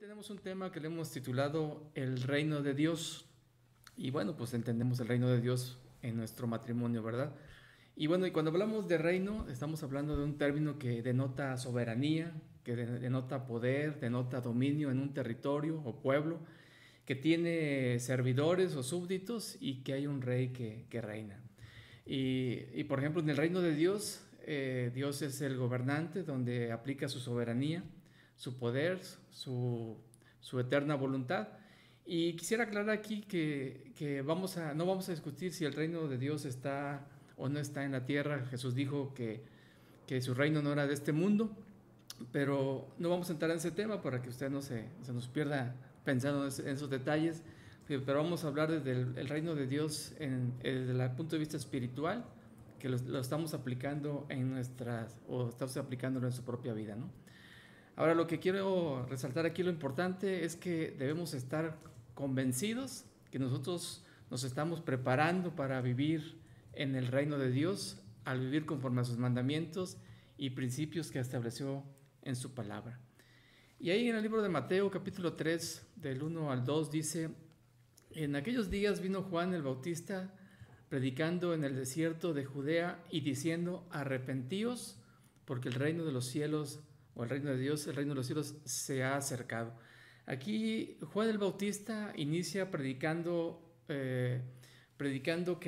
tenemos un tema que le hemos titulado El reino de Dios. Y bueno, pues entendemos el reino de Dios en nuestro matrimonio, ¿verdad? Y bueno, y cuando hablamos de reino, estamos hablando de un término que denota soberanía, que denota poder, denota dominio en un territorio o pueblo, que tiene servidores o súbditos y que hay un rey que reina. Por ejemplo, en el reino de Dios, Dios es el gobernante donde aplica su soberanía, su poder, su eterna voluntad. Y quisiera aclarar aquí que no vamos a discutir si el reino de Dios está o no está en la tierra. Jesús dijo que su reino no era de este mundo, pero no vamos a entrar en ese tema para que usted no se nos pierda pensando en esos detalles. Pero vamos a hablar desde el reino de Dios desde el punto de vista espiritual, que lo estamos aplicando estamos aplicando en nuestra propia vida, ¿no? Ahora, lo que quiero resaltar aquí, lo importante es que debemos estar convencidos que nosotros nos estamos preparando para vivir en el reino de Dios, al vivir conforme a sus mandamientos y principios que estableció en su palabra. Y ahí en el libro de Mateo, capítulo 3, del 1 al 2, dice: en aquellos días vino Juan el Bautista predicando en el desierto de Judea y diciendo: arrepentíos, porque el reino de los cielos, o el reino de Dios, el reino de los cielos se ha acercado. Aquí Juan el Bautista inicia predicando que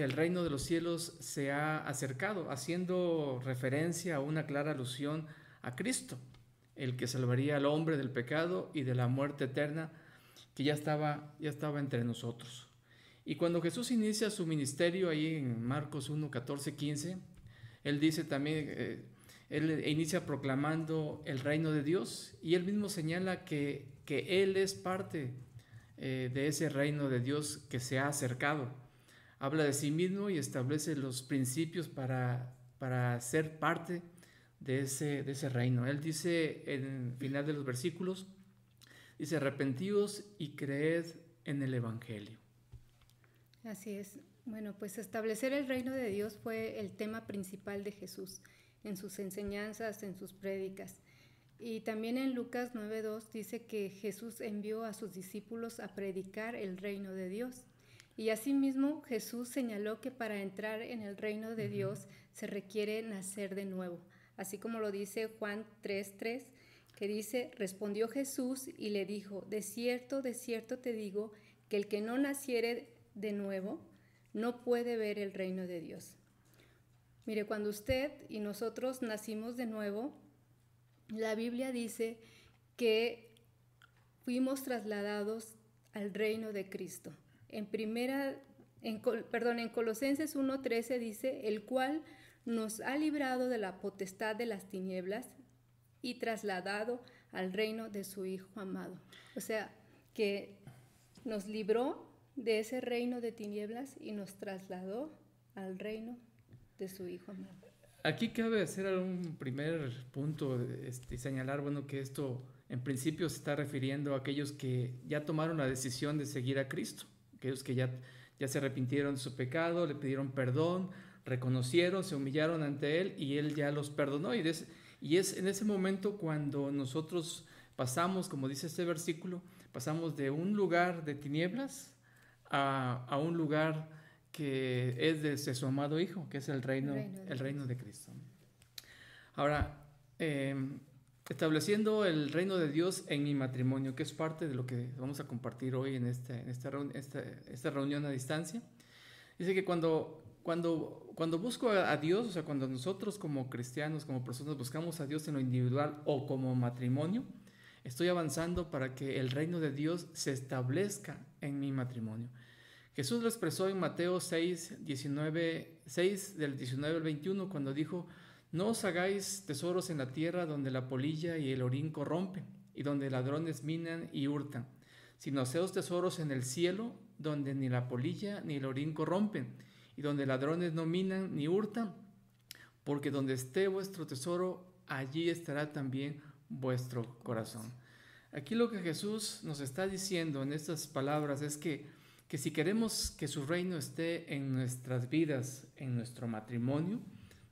el reino de los cielos se ha acercado, haciendo referencia a una clara alusión a Cristo, el que salvaría al hombre del pecado y de la muerte eterna, que ya estaba entre nosotros. Y cuando Jesús inicia su ministerio ahí en Marcos 1, 14, 15, él dice también, él inicia proclamando el reino de Dios, y él mismo señala que él es parte de ese reino de Dios que se ha acercado. Habla de sí mismo y establece los principios para ser parte de ese reino. Él dice en el final de los versículos, dice: arrepentíos y creed en el Evangelio. Así es. Bueno, pues establecer el reino de Dios fue el tema principal de Jesús en sus enseñanzas, en sus prédicas. Y también en Lucas 9:2 dice que Jesús envió a sus discípulos a predicar el reino de Dios. Y asimismo Jesús señaló que para entrar en el reino de Dios se requiere nacer de nuevo. Así como lo dice Juan 3:3, que dice: respondió Jesús y le dijo: de cierto te digo, que el que no naciere de nuevo no puede ver el reino de Dios. Mire, cuando usted y nosotros nacimos de nuevo, la Biblia dice que fuimos trasladados al reino de Cristo. En Colosenses 1:13 dice: el cual nos ha librado de la potestad de las tinieblas y trasladado al reino de su Hijo amado. O sea, que nos libró de ese reino de tinieblas y nos trasladó al reino de su Hijo amado. Aquí cabe hacer un primer punto y señalar, bueno, que esto en principio se está refiriendo a aquellos que ya tomaron la decisión de seguir a Cristo, aquellos que ya se arrepintieron de su pecado, le pidieron perdón, reconocieron, se humillaron ante Él y Él ya los perdonó. Y es en ese momento cuando nosotros pasamos, como dice este versículo, pasamos de un lugar de tinieblas a un lugar que es de su amado Hijo, que es el reino de Cristo. Ahora, estableciendo el reino de Dios en mi matrimonio, que es parte de lo que vamos a compartir hoy en esta reunión a distancia. Dice que cuando busco a Dios, o sea, cuando nosotros como cristianos, como personas buscamos a Dios en lo individual o como matrimonio, estoy avanzando para que el reino de Dios se establezca en mi matrimonio. Jesús lo expresó en Mateo 6, del 19 al 21, cuando dijo: no os hagáis tesoros en la tierra donde la polilla y el orín corrompen, y donde ladrones minan y hurtan, sino haceos tesoros en el cielo, donde ni la polilla ni el orín corrompen, y donde ladrones no minan ni hurtan, porque donde esté vuestro tesoro, allí estará también vuestro corazón. Aquí lo que Jesús nos está diciendo en estas palabras es que si queremos que su reino esté en nuestras vidas, en nuestro matrimonio,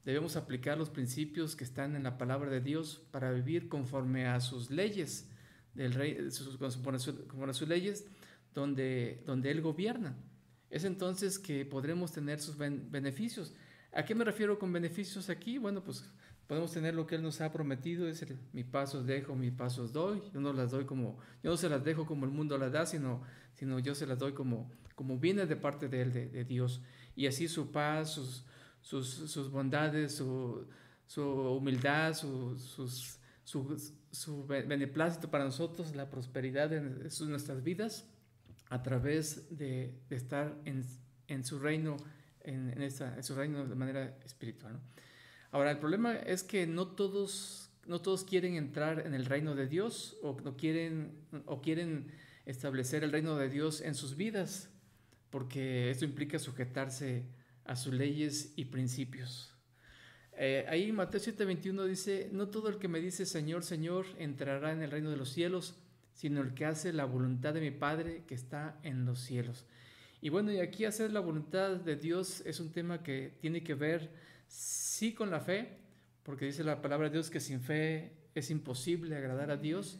debemos aplicar los principios que están en la palabra de Dios para vivir conforme a sus leyes del rey, conforme a sus leyes, donde Él gobierna. Es entonces que podremos tener sus beneficios. ¿A qué me refiero con beneficios aquí? Bueno, pues podemos tener lo que Él nos ha prometido, es mi paz os dejo, mi paz os doy. Yo no se las dejo como el mundo las da, sino yo se las doy como viene de parte de Él, de Dios. Y así su paz, sus bondades, su humildad, su beneplácito para nosotros, la prosperidad en nuestras vidas, a través de estar en su reino, en su reino de manera espiritual, ¿no? Ahora, el problema es que no todos quieren entrar en el reino de Dios o quieren establecer el reino de Dios en sus vidas, porque esto implica sujetarse a sus leyes y principios. Ahí en Mateo 7:21 dice: no todo el que me dice Señor, Señor entrará en el reino de los cielos, sino el que hace la voluntad de mi Padre que está en los cielos. Y bueno, y aquí hacer la voluntad de Dios es un tema que tiene que ver sí con la fe, porque dice la palabra de Dios que sin fe es imposible agradar a Dios,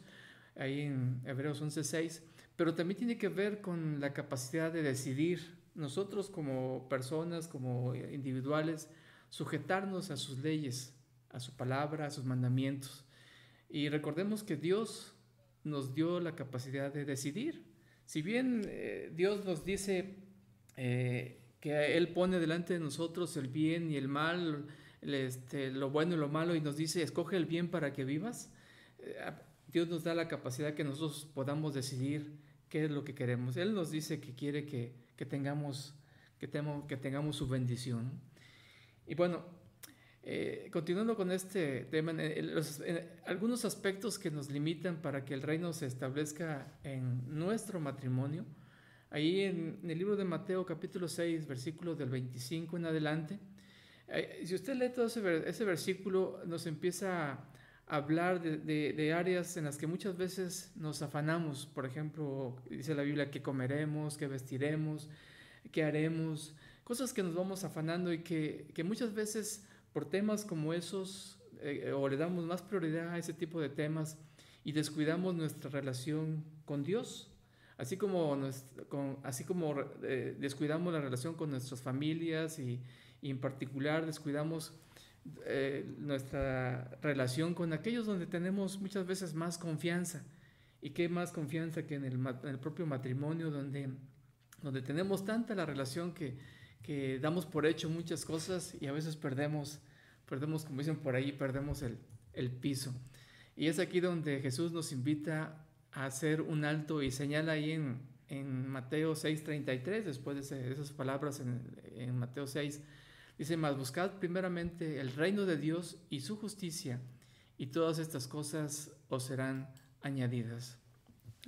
ahí en Hebreos 11:6, pero también tiene que ver con la capacidad de decidir nosotros como personas, como individuales, sujetarnos a sus leyes, a su palabra, a sus mandamientos. Y recordemos que Dios nos dio la capacidad de decidir. Si bien Dios nos dice que Él pone delante de nosotros el bien y el mal, lo bueno y lo malo, y nos dice: escoge el bien para que vivas, Dios nos da la capacidad que nosotros podamos decidir qué es lo que queremos. Él nos dice que quiere que tengamos su bendición. Y bueno, continuando con este tema, algunos aspectos que nos limitan para que el reino se establezca en nuestro matrimonio, ahí en el libro de Mateo capítulo 6, versículo del 25 en adelante, si usted lee todo ese versículo, nos empieza a hablar de áreas en las que muchas veces nos afanamos. Por ejemplo, dice la Biblia: qué comeremos, qué vestiremos, qué haremos, cosas que nos vamos afanando y que muchas veces por temas como esos o le damos más prioridad a ese tipo de temas y descuidamos nuestra relación con Dios, así como descuidamos la relación con nuestras familias y en particular descuidamos nuestra relación con aquellos donde tenemos muchas veces más confianza. Y qué más confianza que en el propio matrimonio, donde tenemos tanta la relación que damos por hecho muchas cosas y a veces perdemos, como dicen por ahí, perdemos el piso. Y es aquí donde Jesús nos invita a hacer un alto y señala ahí en Mateo 6:33, después de esas palabras en Mateo 6, dice: mas buscad primeramente el reino de Dios y su justicia, y todas estas cosas os serán añadidas.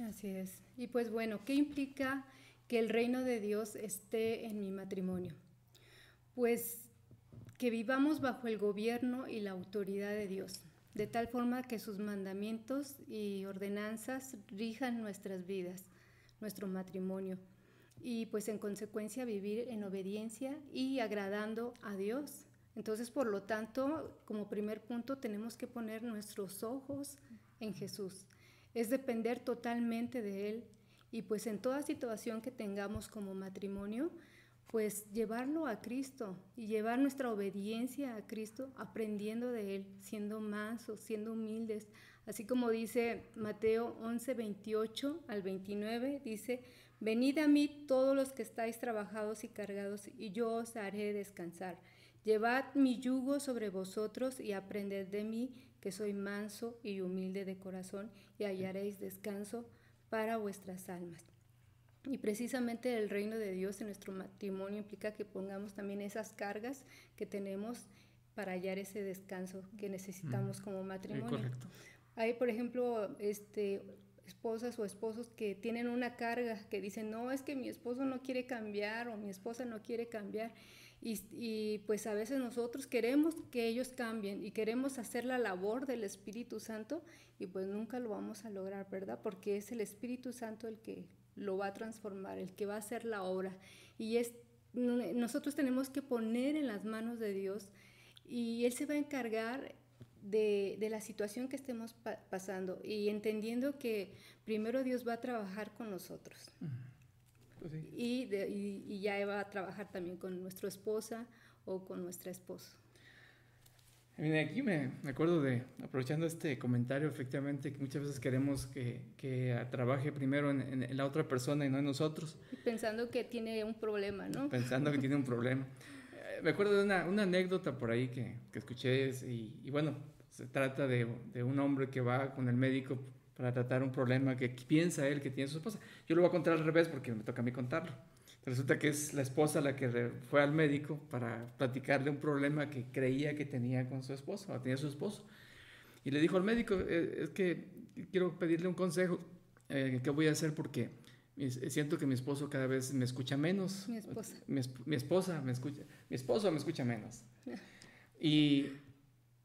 Así es. Y pues bueno, ¿qué implica que el reino de Dios esté en mi matrimonio? Pues que vivamos bajo el gobierno y la autoridad de Dios, de tal forma que sus mandamientos y ordenanzas rijan nuestras vidas, nuestro matrimonio, y pues en consecuencia vivir en obediencia y agradando a Dios. Entonces, por lo tanto, como primer punto, tenemos que poner nuestros ojos en Jesús. Es depender totalmente de Él, y pues en toda situación que tengamos como matrimonio, pues llevarlo a Cristo y llevar nuestra obediencia a Cristo, aprendiendo de Él, siendo mansos, siendo humildes. Así como dice Mateo 11:28 al 29, dice: venid a mí todos los que estáis trabajados y cargados, y yo os haré descansar. Llevad mi yugo sobre vosotros y aprended de mí, que soy manso y humilde de corazón, y hallaréis descanso para vuestras almas. Y precisamente el reino de Dios en nuestro matrimonio implica que pongamos también esas cargas que tenemos para hallar ese descanso que necesitamos como matrimonio. Correcto. Hay, por ejemplo, esposas o esposos que tienen una carga, que dicen: no, es que mi esposo no quiere cambiar o mi esposa no quiere cambiar. Y pues a veces nosotros queremos que ellos cambien y queremos hacer la labor del Espíritu Santo, y pues nunca lo vamos a lograr, ¿verdad? Porque es el Espíritu Santo el que lo va a transformar, el que va a hacer la obra. Y nosotros tenemos que poner en las manos de Dios, y Él se va a encargar de la situación que estemos pasando y entendiendo que primero Dios va a trabajar con nosotros. Pues sí. Y ya va a trabajar también con nuestra esposa o con nuestro esposo. Mira, aquí me acuerdo de, aprovechando este comentario, efectivamente, que muchas veces queremos que trabaje primero en la otra persona y no en nosotros. Y pensando que tiene un problema, ¿no? Pensando que tiene un problema. Me acuerdo de una anécdota por ahí que escuché y bueno, se trata de un hombre que va con el médico para tratar un problema que piensa él que tiene su esposa. Yo lo voy a contar al revés porque me toca a mí contarlo. Resulta que es la esposa la que fue al médico para platicarle un problema que creía que tenía con su esposo, o tenía su esposo. Y le dijo al médico, es que quiero pedirle un consejo, ¿qué voy a hacer? Porque siento que mi esposo cada vez me escucha menos. Mi esposa. Mi esposa me escucha, mi esposo me escucha menos.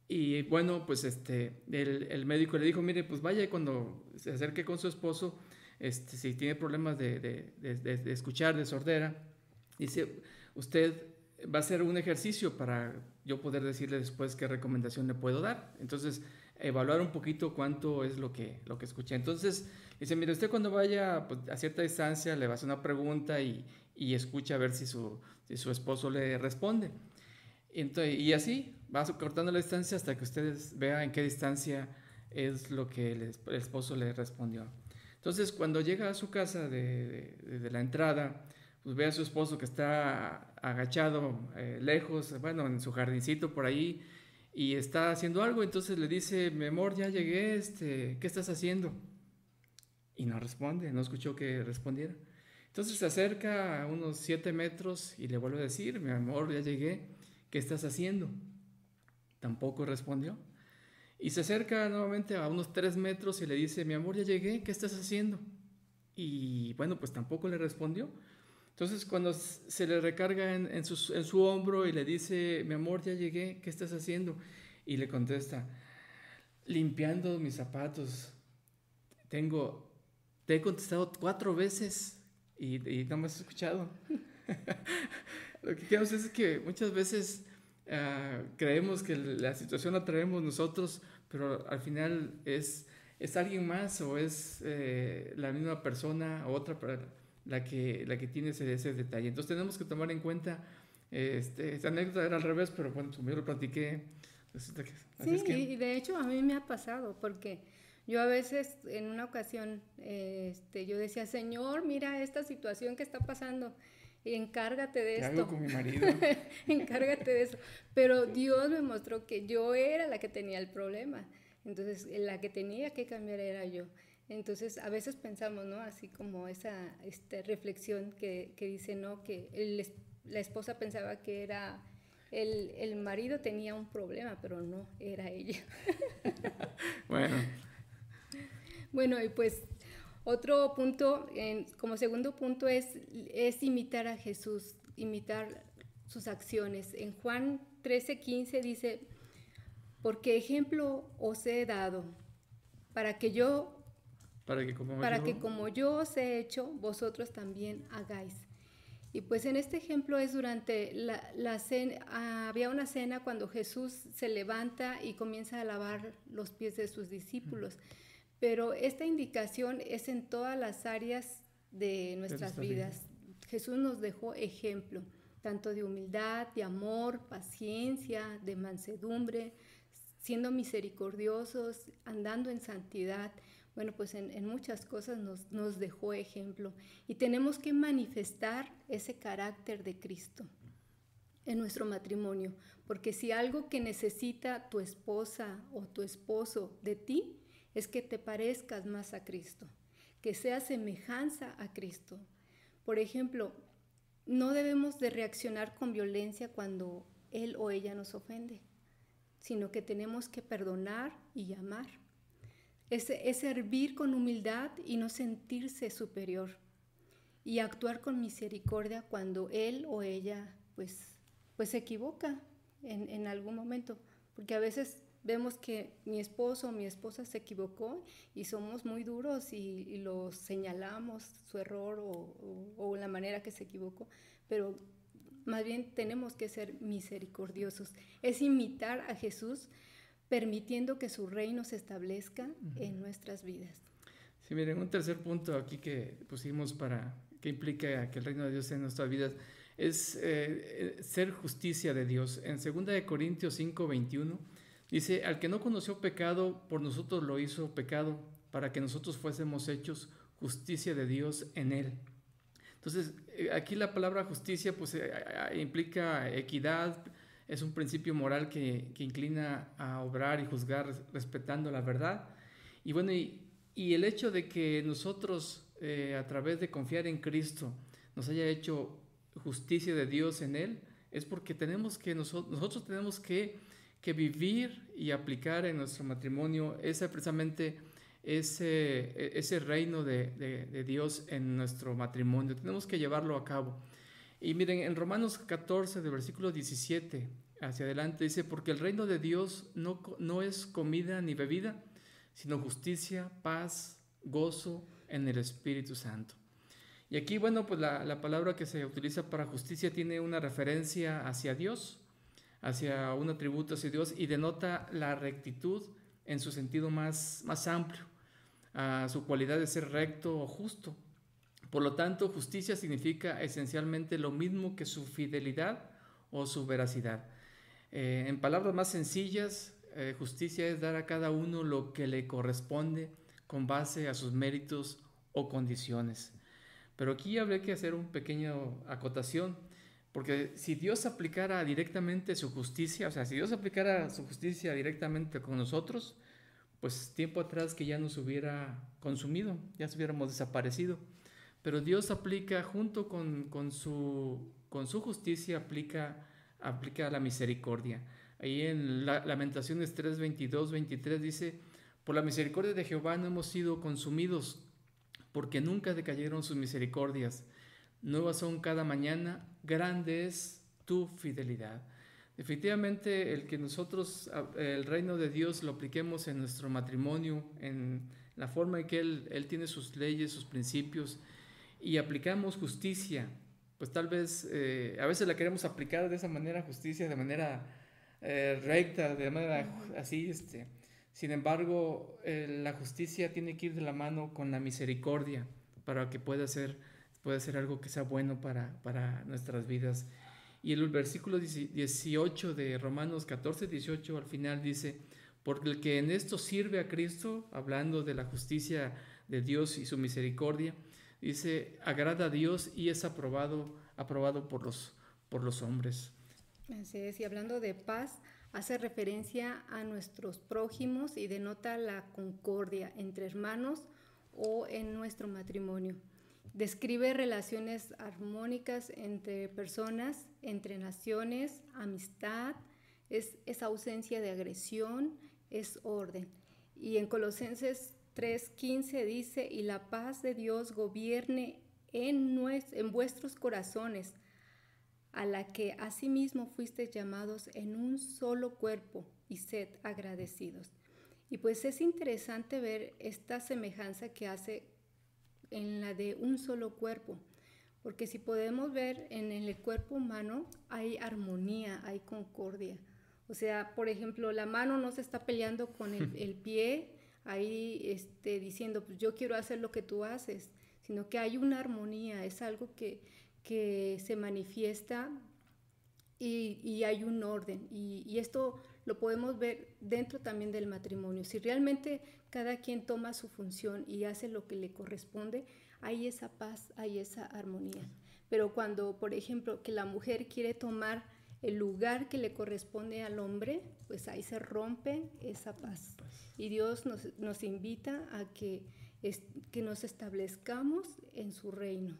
Y bueno, pues el médico le dijo, mire, pues vaya cuando se acerque con su esposo, si tiene problemas de escuchar, de sordera, dice, usted va a hacer un ejercicio para yo poder decirle después qué recomendación le puedo dar. Entonces, evaluar un poquito cuánto es lo que escuché. Entonces, dice, mire, usted cuando vaya pues, a cierta distancia le va a hacer una pregunta y escucha a ver si su esposo le responde. Entonces, y así va cortando la distancia hasta que ustedes vean en qué distancia es lo que el esposo le respondió. Entonces, cuando llega a su casa de la entrada, pues ve a su esposo que está agachado, lejos, bueno, en su jardincito por ahí, y está haciendo algo. Entonces le dice, mi amor, ya llegué, ¿qué estás haciendo? Y no responde, no escuchó que respondiera. Entonces se acerca a unos 7 metros y le vuelve a decir, mi amor, ya llegué, ¿qué estás haciendo? Tampoco respondió. Y se acerca nuevamente a unos 3 metros y le dice, mi amor, ya llegué, ¿qué estás haciendo? Y bueno, pues tampoco le respondió. Entonces cuando se le recarga en su hombro y le dice, mi amor, ya llegué, ¿qué estás haciendo? Y le contesta, limpiando mis zapatos. Te he contestado 4 veces y no me has escuchado. Lo que quiero decir es que muchas veces creemos que la situación la traemos nosotros, pero al final es alguien más o es la misma persona o otra la que tiene ese detalle. Entonces tenemos que tomar en cuenta, esta anécdota era al revés, pero bueno, como yo lo platiqué. Sí, y de hecho a mí me ha pasado porque yo a veces en una ocasión yo decía, Señor, mira esta situación que está pasando. Y encárgate de esto. Hablo con mi marido. Encárgate de eso. Pero Dios me mostró que yo era la que tenía el problema. Entonces, la que tenía que cambiar era yo. Entonces, a veces pensamos, ¿no? Así como esa reflexión que dice, ¿no? Que la esposa pensaba que era el marido tenía un problema, pero no, era ella. Bueno. Bueno, y pues otro punto, como segundo punto, es imitar a Jesús, imitar sus acciones. En Juan 13:15 dice, porque ejemplo os he dado, para que como yo os he hecho, vosotros también hagáis. Y pues en este ejemplo es durante la cena, había una cena cuando Jesús se levanta y comienza a lavar los pies de sus discípulos. Pero esta indicación es en todas las áreas de nuestras vidas. Jesús nos dejó ejemplo, tanto de humildad, de amor, paciencia, de mansedumbre, siendo misericordiosos, andando en santidad. Bueno, pues en muchas cosas nos dejó ejemplo. Y tenemos que manifestar ese carácter de Cristo en nuestro matrimonio. Porque si algo que necesita tu esposa o tu esposo de ti, es que te parezcas más a Cristo, que seas semejanza a Cristo. Por ejemplo, no debemos de reaccionar con violencia cuando él o ella nos ofende, sino que tenemos que perdonar y amar. Es servir con humildad y no sentirse superior. Y actuar con misericordia cuando él o ella pues se equivoca en algún momento. Porque a veces vemos que mi esposo o mi esposa se equivocó y somos muy duros y lo señalamos su error o la manera que se equivocó, pero más bien tenemos que ser misericordiosos. Es imitar a Jesús, permitiendo que su reino se establezca en nuestras vidas. Sí, miren, un tercer punto aquí que pusimos para que implica que el reino de Dios en nuestras vidas es ser justicia de Dios. En 2 Corintios 5:21 dice: al que no conoció pecado, por nosotros lo hizo pecado, para que nosotros fuésemos hechos justicia de Dios en él. Entonces, aquí la palabra justicia pues implica equidad, es un principio moral que inclina a obrar y juzgar respetando la verdad. Y bueno, y el hecho de que nosotros a través de confiar en Cristo nos haya hecho justicia de Dios en Él, es porque nosotros tenemos que vivir y aplicar en nuestro matrimonio precisamente ese reino de Dios en nuestro matrimonio. Tenemos que llevarlo a cabo. Y miren, en Romanos 14, del versículo 17 hacia adelante, dice: porque el reino de Dios no es comida ni bebida, sino justicia, paz, gozo en el Espíritu Santo. Y aquí, bueno, pues la palabra que se utiliza para justicia tiene una referencia hacia Dios, hacia un atributo hacia Dios, y denota la rectitud en su sentido más amplio, a su cualidad de ser recto o justo. Por lo tanto, justicia significa esencialmente lo mismo que su fidelidad o su veracidad. En palabras más sencillas, justicia es dar a cada uno lo que le corresponde con base a sus méritos o condiciones. Pero aquí habría que hacer un pequeño acotación, porque si Dios aplicara directamente su justicia, o sea, si Dios aplicara su justicia directamente con nosotros, pues tiempo atrás que ya nos hubiera consumido, ya se hubiéramos desaparecido. Pero Dios aplica junto con su justicia, aplica la misericordia. Ahí en Lamentaciones 3, 22, 23 dice: por la misericordia de Jehová no hemos sido consumidos, porque nunca decayeron sus misericordias. Nuevas son cada mañana, grande es tu fidelidad. Definitivamente el que nosotros el reino de Dios lo apliquemos en nuestro matrimonio, en la forma en que Él tiene sus leyes, sus principios, y aplicamos justicia, pues tal vez a veces la queremos aplicar de esa manera, justicia de manera recta, de manera así, sin embargo la justicia tiene que ir de la mano con la misericordia para que pueda ser algo que sea bueno para nuestras vidas. Y el versículo 18 de Romanos 14, 18 al final dice: porque el que en esto sirve a Cristo, hablando de la justicia de Dios y su misericordia, dice, agrada a Dios y es aprobado por los hombres. Así es, y hablando de paz, hace referencia a nuestros prójimos y denota la concordia entre hermanos o en nuestro matrimonio. Describe relaciones armónicas entre personas, entre naciones, amistad, es ausencia de agresión, es orden. Y en Colosenses 3:15 dice: y la paz de Dios gobierne en vuestros corazones, a la que asimismo fuisteis llamados en un solo cuerpo, y sed agradecidos. Y pues es interesante ver esta semejanza que hace en la de un solo cuerpo, porque si podemos ver en el cuerpo humano hay armonía, hay concordia. O sea, por ejemplo, la mano no se está peleando con el pie, ahí diciendo, pues yo quiero hacer lo que tú haces, sino que hay una armonía, es algo que se manifiesta y hay un orden. Y esto lo podemos ver dentro también del matrimonio. Si realmente cada quien toma su función y hace lo que le corresponde, hay esa paz, hay esa armonía. Pero cuando, por ejemplo, que la mujer quiere tomar el lugar que le corresponde al hombre, pues ahí se rompe esa paz. Y Dios nos invita a que nos establezcamos en su reino.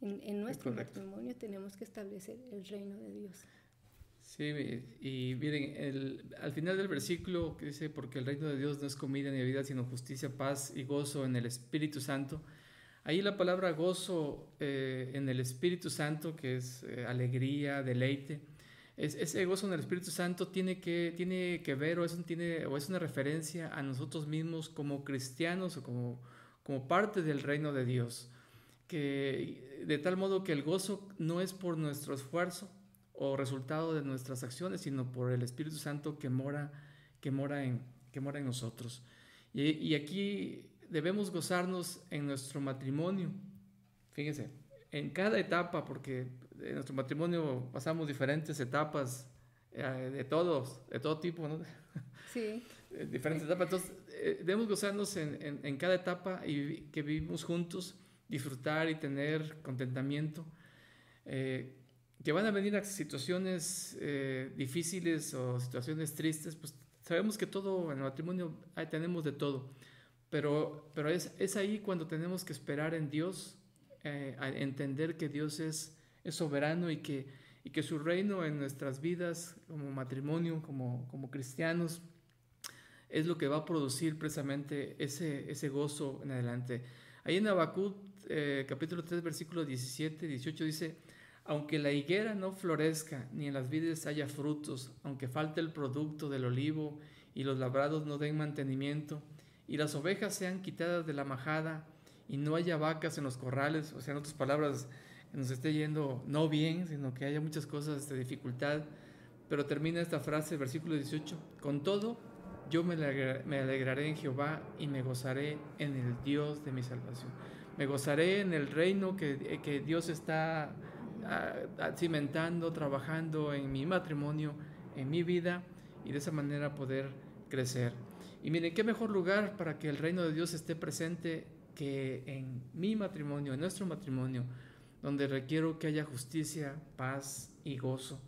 En nuestro matrimonio tenemos que establecer el reino de Dios. Sí, y miren, al final del versículo que dice: porque el reino de Dios no es comida ni bebida, sino justicia, paz y gozo en el Espíritu Santo. Ahí la palabra gozo en el Espíritu Santo, que es alegría, deleite, ese gozo en el Espíritu Santo tiene que ver o es una referencia a nosotros mismos como cristianos o como parte del reino de Dios, que de tal modo que el gozo no es por nuestro esfuerzo o resultado de nuestras acciones, sino por el Espíritu Santo que mora que mora en nosotros. Y aquí debemos gozarnos en nuestro matrimonio. Fíjense, en cada etapa, porque en nuestro matrimonio pasamos diferentes etapas de todo tipo, ¿no? Sí. Diferentes etapas. Entonces, debemos gozarnos en cada etapa y que vivimos juntos, disfrutar y tener contentamiento. Que van a venir a situaciones difíciles o situaciones tristes, pues sabemos que todo en el matrimonio tenemos de todo, pero es ahí cuando tenemos que esperar en Dios, a entender que Dios es soberano y que su reino en nuestras vidas como matrimonio, como cristianos, es lo que va a producir precisamente ese gozo en adelante. Ahí en Habacuc, capítulo 3, versículos 17, 18 dice: aunque la higuera no florezca, ni en las vides haya frutos, aunque falte el producto del olivo y los labrados no den mantenimiento, y las ovejas sean quitadas de la majada, y no haya vacas en los corrales, o sea, en otras palabras, que nos esté yendo no bien, sino que haya muchas cosas de dificultad. Pero termina esta frase, versículo 18: con todo, yo me alegraré en Jehová y me gozaré en el Dios de mi salvación. Me gozaré en el reino que Dios está cimentando, trabajando en mi matrimonio, en mi vida, y de esa manera poder crecer. Y miren, qué mejor lugar para que el reino de Dios esté presente que en mi matrimonio, en nuestro matrimonio, donde requiero que haya justicia, paz y gozo.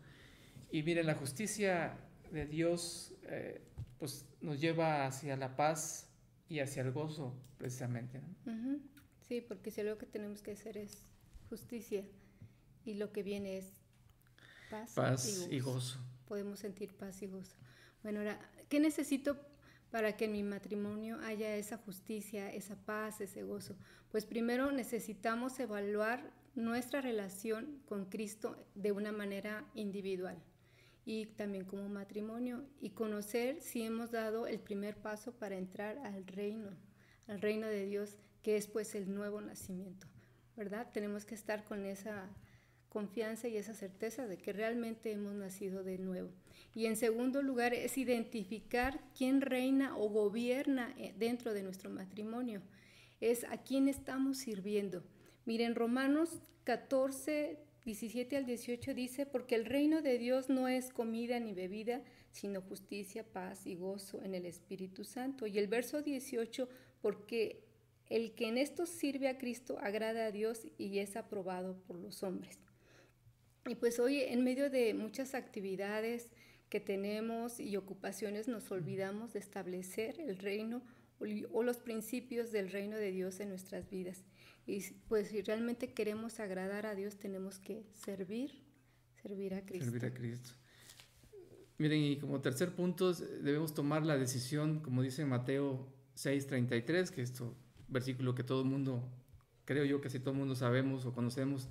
Y miren, la justicia de Dios pues nos lleva hacia la paz y hacia el gozo, precisamente, ¿no? Uh-huh. Sí, porque si lo que tenemos que hacer es justicia, y lo que viene es paz y gozo. Podemos sentir paz y gozo. Bueno, ahora, ¿qué necesito para que en mi matrimonio haya esa justicia, esa paz, ese gozo? Pues primero necesitamos evaluar nuestra relación con Cristo de una manera individual y también como matrimonio, y conocer si hemos dado el primer paso para entrar al reino de Dios, que es pues el nuevo nacimiento, ¿verdad? Tenemos que estar con esa confianza y esa certeza de que realmente hemos nacido de nuevo. Y en segundo lugar es identificar quién reina o gobierna dentro de nuestro matrimonio. Es a quién estamos sirviendo. Miren, Romanos 14, 17 al 18 dice: porque el reino de Dios no es comida ni bebida, sino justicia, paz y gozo en el Espíritu Santo. Y el verso 18: porque el que en esto sirve a Cristo agrada a Dios y es aprobado por los hombres. Y pues hoy, en medio de muchas actividades que tenemos y ocupaciones, nos olvidamos de establecer el reino o los principios del reino de Dios en nuestras vidas. Y pues si realmente queremos agradar a Dios, tenemos que servir a Cristo. Servir a Cristo. Miren, y como tercer punto, debemos tomar la decisión, como dice en Mateo 6:33, que es versículo que todo el mundo, creo yo, casi todo el mundo sabemos o conocemos: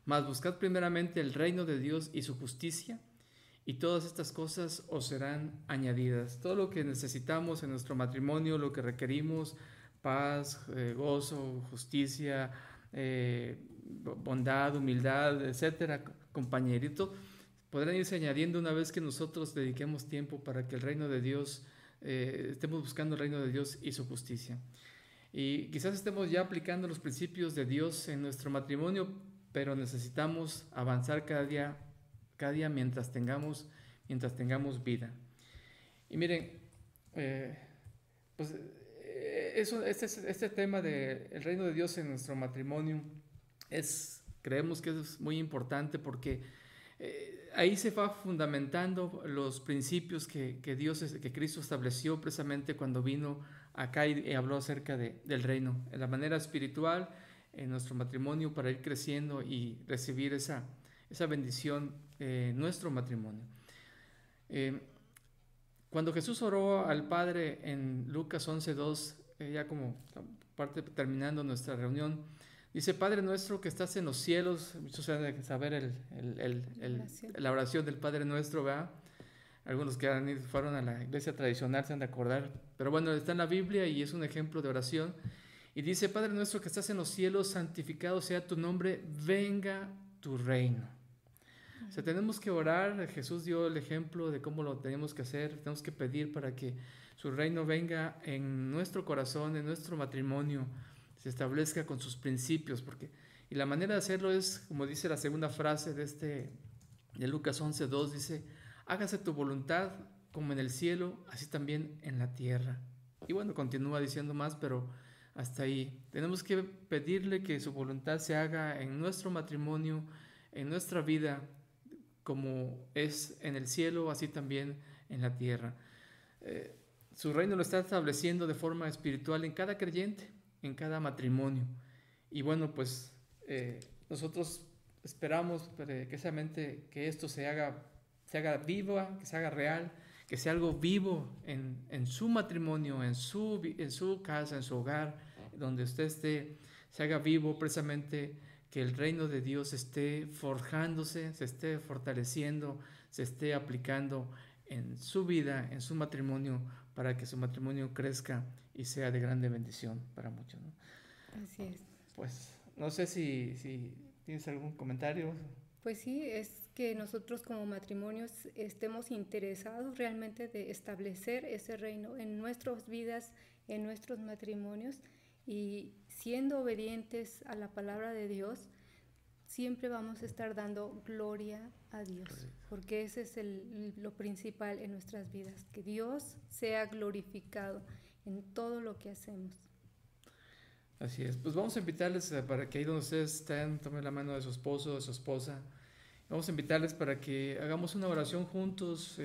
mas buscad primeramente el reino de Dios y su justicia, y todas estas cosas os serán añadidas. Todo lo que necesitamos en nuestro matrimonio, lo que requerimos, paz, gozo, justicia, bondad, humildad, etcétera, compañerito, podrán irse añadiendo una vez que nosotros dediquemos tiempo para que el reino de Dios, estemos buscando el reino de Dios y su justicia. Y quizás estemos ya aplicando los principios de Dios en nuestro matrimonio, pero necesitamos avanzar cada día mientras tengamos vida. Y miren, pues este tema del reino de Dios en nuestro matrimonio creemos que es muy importante, porque ahí se va fundamentando los principios que Cristo estableció precisamente cuando vino acá y habló acerca del reino, en la manera espiritual, en nuestro matrimonio, para ir creciendo y recibir esa bendición en nuestro matrimonio. Cuando Jesús oró al Padre en Lucas 11:2, ya como parte terminando nuestra reunión, dice: Padre nuestro que estás en los cielos. Muchos saben saber la oración del Padre nuestro, ¿verdad? Algunos que fueron a la iglesia tradicional se han de acordar, pero bueno, está en la Biblia y es un ejemplo de oración. Y dice: Padre nuestro que estás en los cielos, santificado sea tu nombre, venga tu reino. O sea, tenemos que orar. Jesús dio el ejemplo de cómo lo tenemos que hacer. Tenemos que pedir para que su reino venga en nuestro corazón, en nuestro matrimonio, se establezca con sus principios, y la manera de hacerlo es, como dice la segunda frase de Lucas 11:2, dice: hágase tu voluntad como en el cielo, así también en la tierra. Y bueno, continúa diciendo más, pero hasta ahí. Tenemos que pedirle que su voluntad se haga en nuestro matrimonio, en nuestra vida, como es en el cielo, así también en la tierra. Su reino lo está estableciendo de forma espiritual en cada creyente, en cada matrimonio. Y bueno, pues nosotros esperamos precisamente que esto se haga viva, que se haga real, que sea algo vivo en su matrimonio, en su casa, en su hogar, donde usted esté, se haga vivo precisamente, que el reino de Dios esté forjándose, se esté fortaleciendo, se esté aplicando en su vida, en su matrimonio, para que su matrimonio crezca y sea de grande bendición para muchos, ¿no? Así es. Pues no sé si tienes algún comentario. Pues sí, es que nosotros como matrimonios estemos interesados realmente de establecer ese reino en nuestras vidas, en nuestros matrimonios, y siendo obedientes a la palabra de Dios, siempre vamos a estar dando gloria a Dios, porque ese es lo principal en nuestras vidas, que Dios sea glorificado en todo lo que hacemos. Así es. Pues vamos a invitarles para que ahí donde ustedes estén, tomen la mano de su esposo, de su esposa. Vamos a invitarles para que hagamos una oración juntos.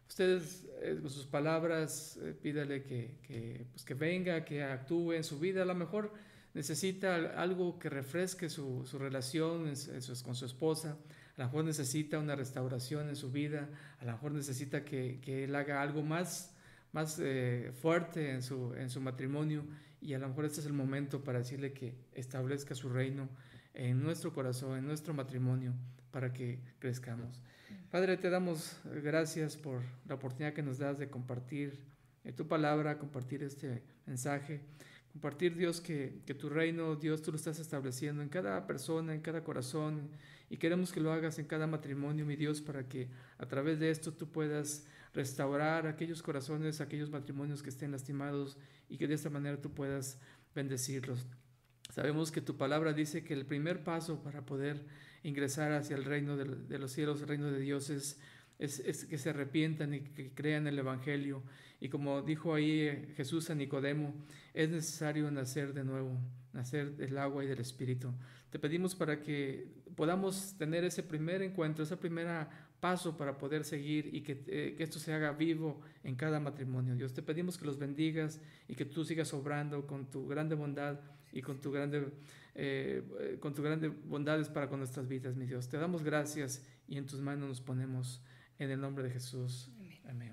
Ustedes, con sus palabras, pídale que venga, que actúe en su vida. A lo mejor necesita algo que refresque su relación con su esposa. A lo mejor necesita una restauración en su vida. A lo mejor necesita que él haga algo más fuerte en su matrimonio. Y a lo mejor este es el momento para decirle que establezca su reino en nuestro corazón, en nuestro matrimonio, para que crezcamos. Padre, te damos gracias por la oportunidad que nos das de compartir tu palabra, compartir este mensaje, compartir, Dios, que tu reino, Dios, tú lo estás estableciendo en cada persona, en cada corazón, y queremos que lo hagas en cada matrimonio, mi Dios, para que a través de esto tú puedas restaurar aquellos corazones, aquellos matrimonios que estén lastimados, y que de esta manera tú puedas bendecirlos. Sabemos que tu palabra dice que el primer paso para poder ingresar hacia el reino de los cielos, el reino de Dios, es que se arrepientan y que crean el Evangelio. Y como dijo ahí Jesús a Nicodemo, es necesario nacer de nuevo, nacer del agua y del Espíritu. Te pedimos para que podamos tener ese primer encuentro, ese primer paso para poder seguir, y que esto se haga vivo en cada matrimonio. Dios, te pedimos que los bendigas y que tú sigas obrando con tu grande bondad y con tus grandes bondades para con nuestras vidas, mi Dios. Te damos gracias y en tus manos nos ponemos, en el nombre de Jesús. Amén.